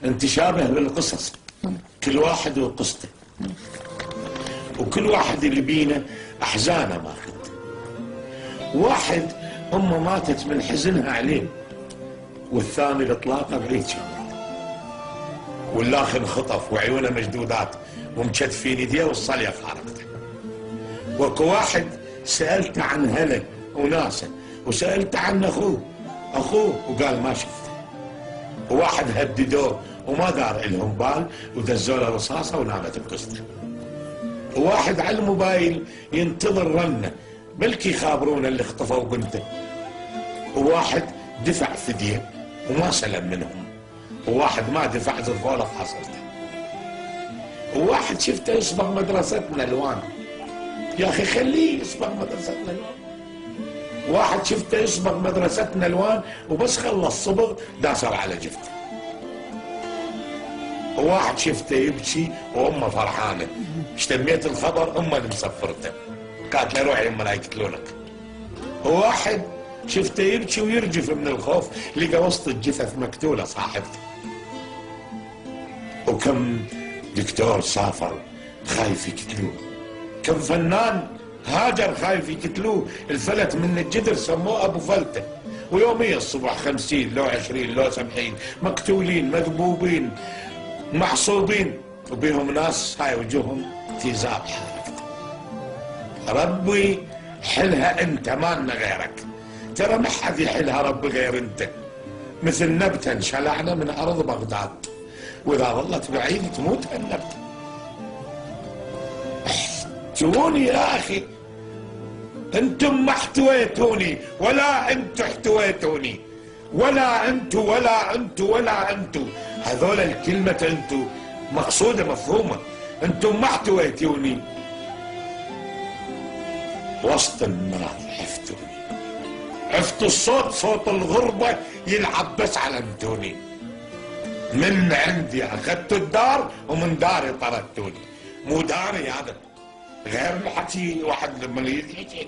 نتشابه بالقصص، كل واحد وقصته، وكل واحد اللي بينا احزانه ماخذ. واحد امه ماتت من حزنها عليه، والثاني الاطلاقه بعيد شهر، والاخر انخطف وعيونه مشدودات ومكتفين يديه والصليه خارقته. واكو واحد سالته عن هله وناسه، وسالته عن اخوه وقال ما شفته. وواحد هددوه وما دار لهم بال ودزوا له رصاصه ونامت بقصته. وواحد على الموبايل ينتظر رنه بلكي يخابرونه اللي اخطفوا بنته. وواحد دفع فديه وما سلم منهم، وواحد ما دفع زرفوا له حصلته. وواحد شفته يصبغ مدرستنا الوان، يا اخي خليه يصبغ مدرستنا الوان. واحد شفته يصبغ مدرستنا الوان وبس خلص صبغ داسر على جفته. وواحد شفته يبكي وامه فرحانه، اشتميت الخبر امه اللي مسفرته، قالت له روح يما لا يقتلونك. وواحد شفته يبكي ويرجف من الخوف، لقى وسط الجثث مقتوله صاحبته. وكم دكتور سافر خايف يقتلوه، كم فنان هاجر خايف يقتلوه، الفلت من الجدر سموه ابو فلته. ويوميا الصبح 50 لو 20 لو 70 مقتولين مذبوبين محصوبين، وبيهم ناس هاي وجوههم تيزاب حركته. ربي حلها انت ما لنا غيرك، ترى ما حد يحلها ربي غير انت. مثل نبته انشلعنا من ارض بغداد، واذا ظلت بعيد تموت النبته. احتووني يا اخي، انتم ما احتويتوني ولا انتم احتويتوني، ولا انتم ولا انتم ولا انتم. هذول الكلمة انتم مقصودة مفهومة، انتم ما احتويتوني. وسط النار عفتوني، عفتوا الصوت، صوت الغربة يلعب بس علمتوني. من عندي اخذتوا الدار ومن داري طردتوني. مو داري هذا، غير الحكي واحد لما يجي